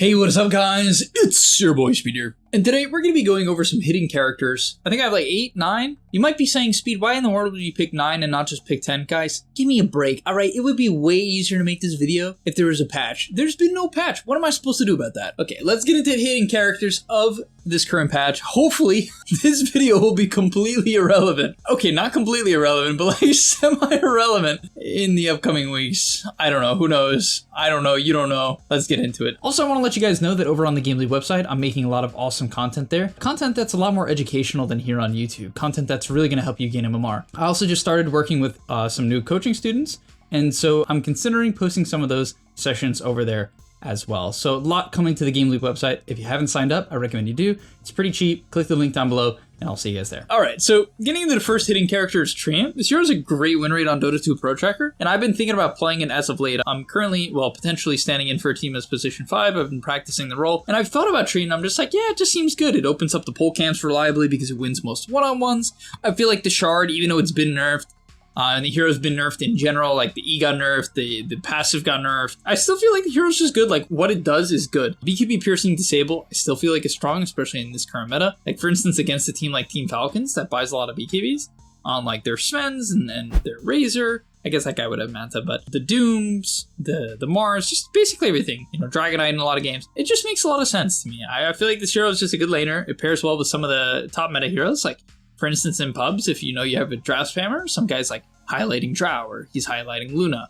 Hey, what is up guys? It's your boy Speed here. And today we're going to be going over some hidden characters. I think I have like 8, 9. You might be saying, Speed, why in the world would you pick 9 and not just pick 10? Guys, give me a break, alright? It would be way easier to make this video if there was a patch. There's been no patch. What am I supposed to do about that? Okay, let's get into hidden characters of this current patch. Hopefully, this video will be completely irrelevant. Okay, not completely irrelevant, but like semi-irrelevant in the upcoming weeks. I don't know. Who knows? I don't know. You don't know. Let's get into it. Also, I want to let you guys know that over on the Game League website, I'm making a lot of awesome content there. Content that's a lot more educational than here on YouTube. Content that's really going to help you gain MMR. I also just started working with some new coaching students, and so I'm considering posting some of those sessions over there as well. So a lot coming to the Game League website. If you haven't signed up, I recommend you do. It's pretty cheap. Click the link down below and I'll see you guys there. All right, so getting into the first hidden character is Treant. This hero has a great win rate on Dota 2 Pro Tracker, and I've been thinking about playing it as of late. I'm currently, well, potentially standing in for a team as position 5. I've been practicing the role, and I've thought about Treant, and I'm just like, yeah, it just seems good. It opens up the pole camps reliably because it wins most one-on-ones. I feel like the Shard, even though it's been nerfed, and the hero's been nerfed in general, like the E got nerfed, the passive got nerfed. I still feel like the hero's just good, like what it does is good. BKB Piercing Disable, I still feel like it's strong, especially in this current meta. Like for instance, against a team like Team Falcons that buys a lot of BKBs on like their Svens and their Razor. I guess that guy would have Manta, but the Dooms, the Mars, just basically everything. You know, Dragonite in a lot of games. It just makes a lot of sense to me. I feel like this hero is just a good laner. It pairs well with some of the top meta heroes, like for instance, in pubs, if you know you have a Drow spammer, some guy's like highlighting Drow or he's highlighting Luna.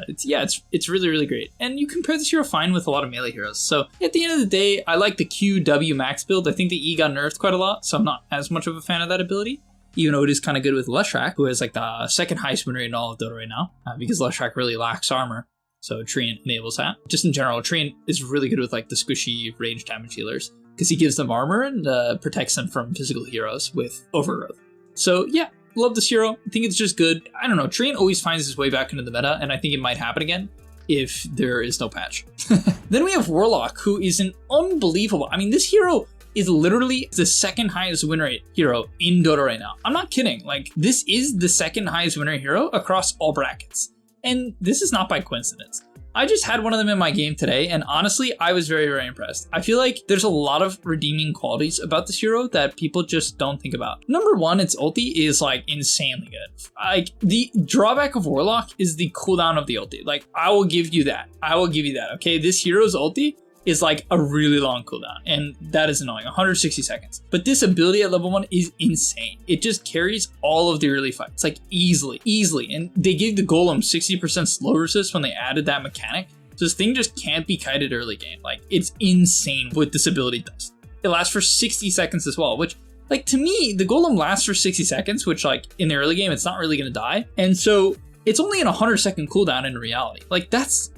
It's really, really great. And you can pair this hero fine with a lot of melee heroes. So at the end of the day, I like the QW max build. I think the E got nerfed quite a lot, so I'm not as much of a fan of that ability. Even though it is kind of good with Leshrac, who has like the second highest win rate in all of Dota right now, because Leshrac really lacks armor. So Treant enables that. Just in general, Treant is really good with like the squishy range damage healers, because he gives them armor and protects them from physical heroes with Overgrowth. So yeah, love this hero. I think it's just good. I don't know, Treant always finds his way back into the meta, and I think it might happen again if there is no patch. Then we have Warlock, who is an unbelievable... I mean, this hero is literally the second highest win rate hero in Dota right now. I'm not kidding. Like, this is the second highest win rate hero across all brackets. And this is not by coincidence. I just had one of them in my game today, and honestly, I was very, very impressed. I feel like there's a lot of redeeming qualities about this hero that people just don't think about. Number one, its ulti is like insanely good. Like, the drawback of Warlock is the cooldown of the ulti. Like, I will give you that. I will give you that, okay? This hero's ulti is like a really long cooldown, and that is annoying, 160 seconds. But this ability at level 1 is insane. It just carries all of the early fights, like easily. And they gave the Golem 60% slow resist when they added that mechanic. So this thing just can't be kited early game. Like, it's insane what this ability does. It lasts for 60 seconds as well, which, like, to me, the Golem lasts for 60 seconds, which, like, in the early game, it's not really gonna die. And so it's only an 100-second cooldown in reality. Like, that's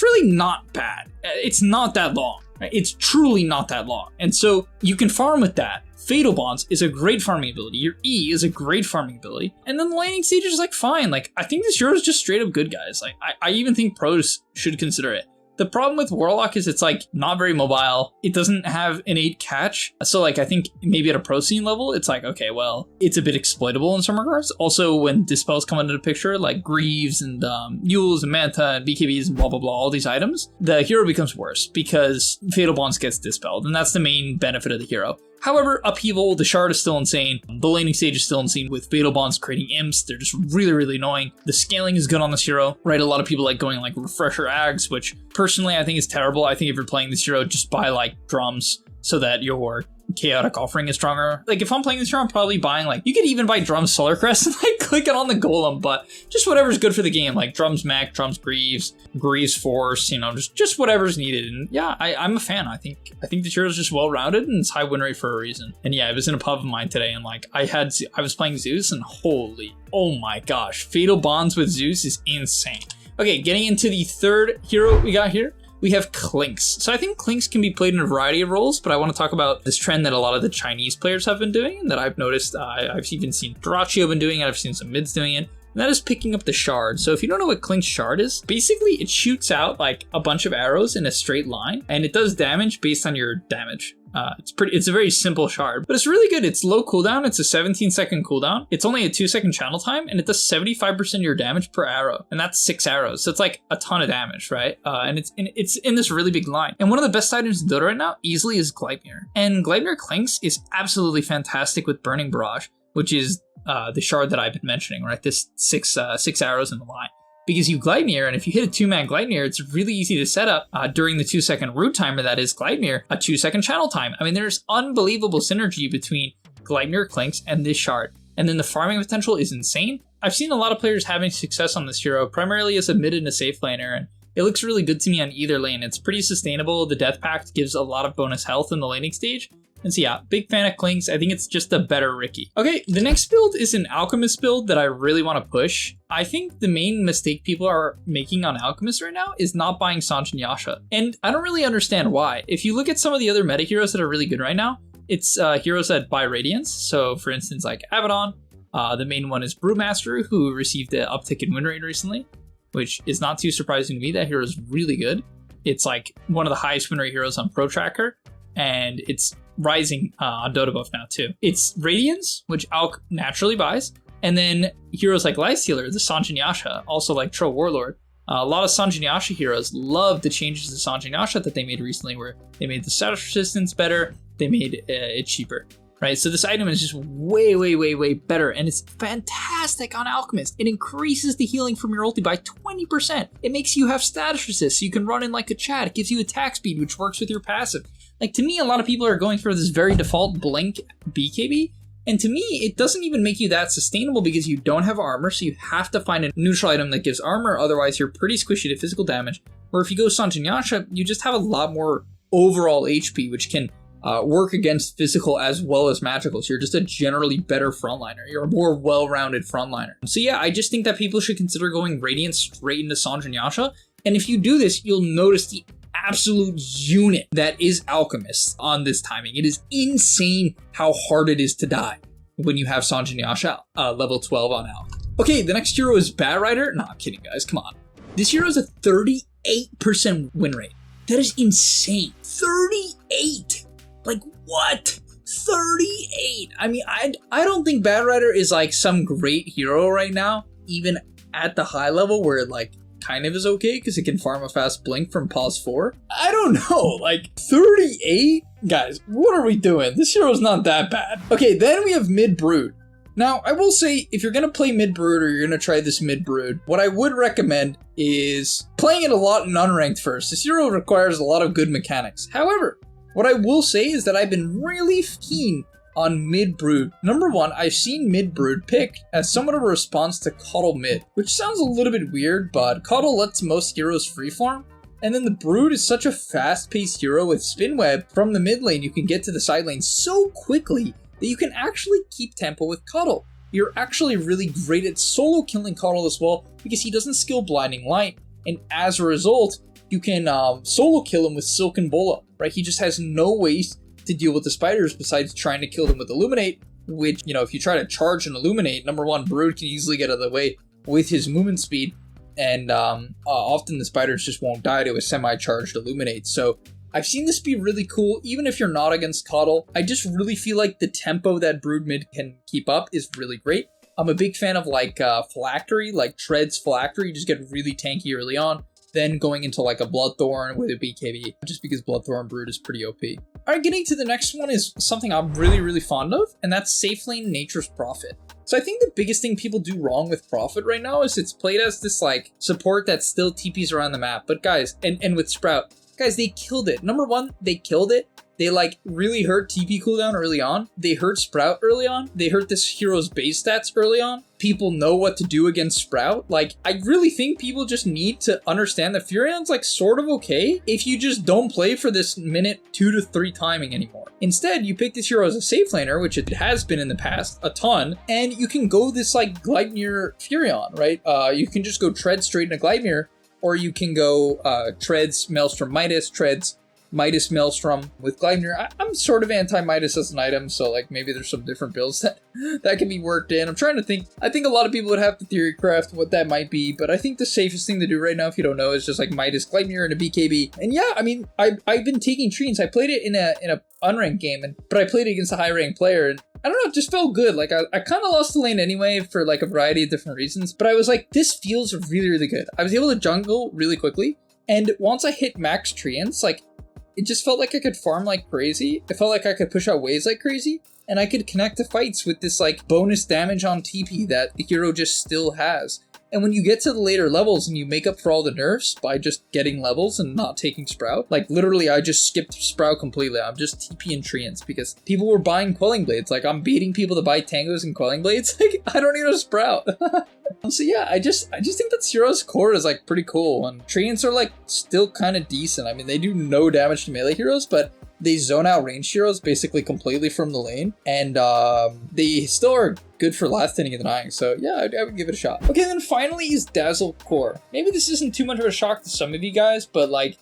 really not bad. It's not that long, right? It's truly not that long. And so you can farm with that. Fatal Bonds is a great farming ability. Your E is a great farming ability. And then the Lightning Stage is like fine. Like, I think this hero is just straight up good, guys. Like, I even think pros should consider it. The problem with Warlock is it's like not very mobile. It doesn't have innate catch. So like, I think maybe at a pro scene level, it's like, okay, well, it's a bit exploitable in some regards. Also, when dispels come into the picture, like Greaves and Mules and Manta and BKBs and blah, blah, blah, all these items, the hero becomes worse because Fatal Bonds gets dispelled. And that's the main benefit of the hero. However, Upheaval, the Shard is still insane. The laning stage is still insane with Fatal Bonds creating imps. They're just really, really annoying. The scaling is good on this hero, right? A lot of people like going like Refresher Ags, which personally I think is terrible. I think if you're playing this hero, just buy like drums so that your chaotic offering is stronger. Like if I'm playing this hero, I'm probably buying like, you could even buy drums Solar Crest and like click it on the Golem, but just whatever's good for the game, like drums Mech, drums Greaves Force, you know, just whatever's needed. And yeah, I'm a fan. I think this hero is just well-rounded and it's high win rate for a reason. And yeah, it was in a pub of mine today, and like I was playing Zeus, and oh my gosh, Fatal Bonds with Zeus is insane. Okay, getting into the third hero we got here, we have Clinks. So I think Clinks can be played in a variety of roles, but I want to talk about this trend that a lot of the Chinese players have been doing, and that I've noticed. I've even seen Duraccio been doing it, I've seen some mids doing it. and that is picking up the shard. So if you don't know what Clinks shard is, basically it shoots out like a bunch of arrows in a straight line, and it does damage based on your damage. It's a very simple shard, but it's really good. It's low cooldown. It's a 17-second cooldown. It's only a 2-second channel time, and it does 75% of your damage per arrow, and that's 6 arrows. So it's like a ton of damage, right? And it's in this really big line. And one of the best items in Dota right now easily is Gleipnir. And Gleipnir Clinks is absolutely fantastic with Burning Barrage, which is the shard that I've been mentioning, right? This six arrows in the line. Because you Gleipnir, and if you hit a 2-man Gleipnir, it's really easy to set up during the 2-second root timer that is Gleipnir, a 2-second channel time. I mean, there's unbelievable synergy between Gleipnir, Clinks, and this shard. And then the farming potential is insane. I've seen a lot of players having success on this hero, primarily as a mid and a safe laner, and it looks really good to me on either lane. It's pretty sustainable. The Death Pact gives a lot of bonus health in the laning stage. And so yeah, big fan of Clinks. I think it's just a better Riki. Okay, the next build is an Alchemist build that I really want to push. I think the main mistake people are making on Alchemist right now is not buying Sange and Yasha. And I don't really understand why. If you look at some of the other meta heroes that are really good right now, it's heroes that buy Radiance. So for instance, like Abaddon, the main one is Brewmaster, who received an uptick in win rate recently, which is not too surprising to me. That hero is really good. It's like one of the highest win rate heroes on Pro Tracker, and it's rising on Dota buff now too. It's Radiance, which Alk naturally buys, and then heroes like Lifestealer, the Sange and Yasha, also like Troll Warlord. A lot of Sange and Yasha heroes love the changes to Sange and Yasha that they made recently, where they made the status resistance better, they made it cheaper, right? So this item is just way better, and it's fantastic on Alchemist. It increases the healing from your ulti by 20%. It makes you have status resist, so you can run in like a Chad. It gives you attack speed, which works with your passive. Like, to me, a lot of people are going for this very default Blink BKB, and to me, it doesn't even make you that sustainable because you don't have armor, so you have to find a neutral item that gives armor, otherwise you're pretty squishy to physical damage. Or if you go Sange and Yasha, you just have a lot more overall HP, which can work against physical as well as magical, so you're just a generally better frontliner. You're a more well-rounded frontliner. So yeah, I just think that people should consider going Radiant straight into Sange and Yasha, and if you do this, you'll notice the absolute unit that is Alchemist on this timing. It is insane how hard it is to die when you have Sange and Yasha level 12 on Alch. Okay, the next hero is Bat Rider. Nah, I'm kidding, guys. Come on. This hero is a 38% win rate. That is insane. 38. Like, what? 38. I mean, I don't think Bat Rider is like some great hero right now, even at the high level where it like kind of is okay because it can farm a fast blink from pause 4. I don't know, like 38? Guys, what are we doing? This hero's not that bad. Okay, then we have MidBrood. Now, I will say, if you're going to play MidBrood or you're going to try this MidBrood, what I would recommend is playing it a lot in unranked first. This hero requires a lot of good mechanics. However, what I will say is that I've been really keen on MidBrood. Number one, I've seen MidBrood picked as somewhat of a response to Coddle mid, which sounds a little bit weird, but Coddle lets most heroes freeform, and then the Brood is such a fast-paced hero with Spin Web. From the mid lane, you can get to the side lane so quickly that you can actually keep tempo with Coddle. You're actually really great at solo killing Coddle as well, because he doesn't skill Blinding Light, and as a result, you can solo kill him with Silken Bola, right? He just has no ways to deal with the spiders besides trying to kill them with Illuminate, which, you know, if you try to charge and Illuminate, number one, Brood can easily get out of the way with his movement speed, and often the spiders just won't die to a semi-charged Illuminate. So I've seen this be really cool, even if you're not against Coddle. I just really feel like the tempo that Brood mid can keep up is really great. I'm a big fan of like Phylactery, like Tread's Phylactery. You just get really tanky early on, then going into like a Bloodthorn with a BKB, just because Bloodthorn Brood is pretty OP. Alright, getting to the next one is something I'm really fond of, and that's Safe Lane Nature's Prophet. So I think the biggest thing people do wrong with Prophet right now is it's played as this like support that still TPs around the map. But guys, and with Sprout, guys, they killed it. Number one, they killed it. They like really hurt TP cooldown early on. They hurt Sprout early on. They hurt this hero's base stats early on. People know what to do against Sprout. Like, I really think people just need to understand that Furion's like sort of okay if you just don't play for this minute 2 to 3 timing anymore. Instead, you pick this hero as a safe laner, which it has been in the past a ton, and you can go this like Gleipnir Furion, right? You can just go Tread straight into Gleipnir, or you can go Treads Maelstrom Midas, Treads Midas Maelstrom with Gleipnir. I'm sort of anti-Midas as an item, so like maybe there's some different builds that can be worked in. I'm trying to think. I think a lot of people would have to theory craft what that might be, but I think the safest thing to do right now, if you don't know, is just like Midas Gleipnir and a BKB. And yeah, I mean, I've been taking treants. I played it in a unranked game, but I played it against a high ranked player, and I don't know, it just felt good. Like, I kind of lost the lane anyway for, like, a variety of different reasons. But I was like, this feels really, really good. I was able to jungle really quickly. And once I hit max treants, like, it just felt like I could farm like crazy. It felt like I could push out waves like crazy. And I could connect to fights with this, like, bonus damage on TP that the hero just still has. And when you get to the later levels and you make up for all the nerfs by just getting levels and not taking Sprout, like literally I just skipped Sprout completely. I'm just TP and treants because people were buying Quelling Blades. Like I'm baiting people to buy Tangos and Quelling Blades. Like I don't need a Sprout. So yeah, I just think that Hero's core is like pretty cool. And treants are like still kind of decent. I mean, they do no damage to melee heroes, but they zone out ranged heroes basically completely from the lane. And they still are good for last hitting and denying. So yeah, I would give it a shot. Okay, then finally is Dazzle Core. Maybe this isn't too much of a shock to some of you guys, but like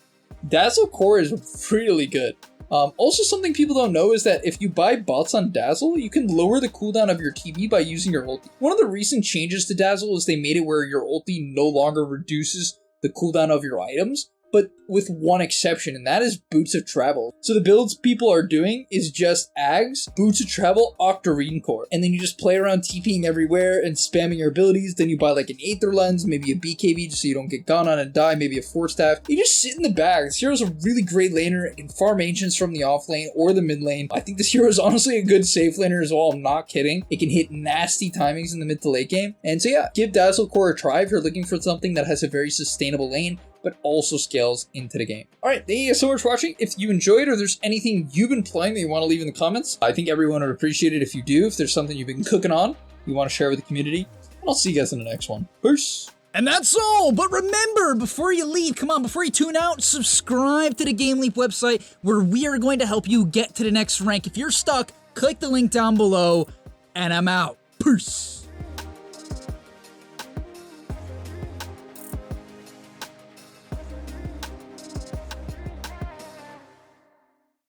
Dazzle Core is really good. Also, something people don't know is that if you buy bots on Dazzle, you can lower the cooldown of your TP by using your ulti. One of the recent changes to Dazzle is they made it where your ulti no longer reduces the cooldown of your items, but with one exception, and that is Boots of Travel. So the builds people are doing is just Ags, Boots of Travel, Octarine Core. And then you just play around TPing everywhere and spamming your abilities. Then you buy like an Aether Lens, maybe a BKB just so you don't get gone on and die, maybe a Force Staff. You just sit in the bag. This hero's a really great laner. It can farm Ancients from the off lane or the mid lane. I think this hero is honestly a good safe laner as well. I'm not kidding. It can hit nasty timings in the mid to late game. And so yeah, give Dazzle Core a try if you're looking for something that has a very sustainable lane, but also scales into the game. Alright, thank you guys so much for watching. If you enjoyed or there's anything you've been playing that you want to leave in the comments, I think everyone would appreciate it if you do. If there's something you've been cooking on, you want to share with the community. And I'll see you guys in the next one. Peace! And that's all, but remember, before you leave, come on, before you tune out, subscribe to the Game Leap website where we are going to help you get to the next rank. If you're stuck, click the link down below, and I'm out. Peace!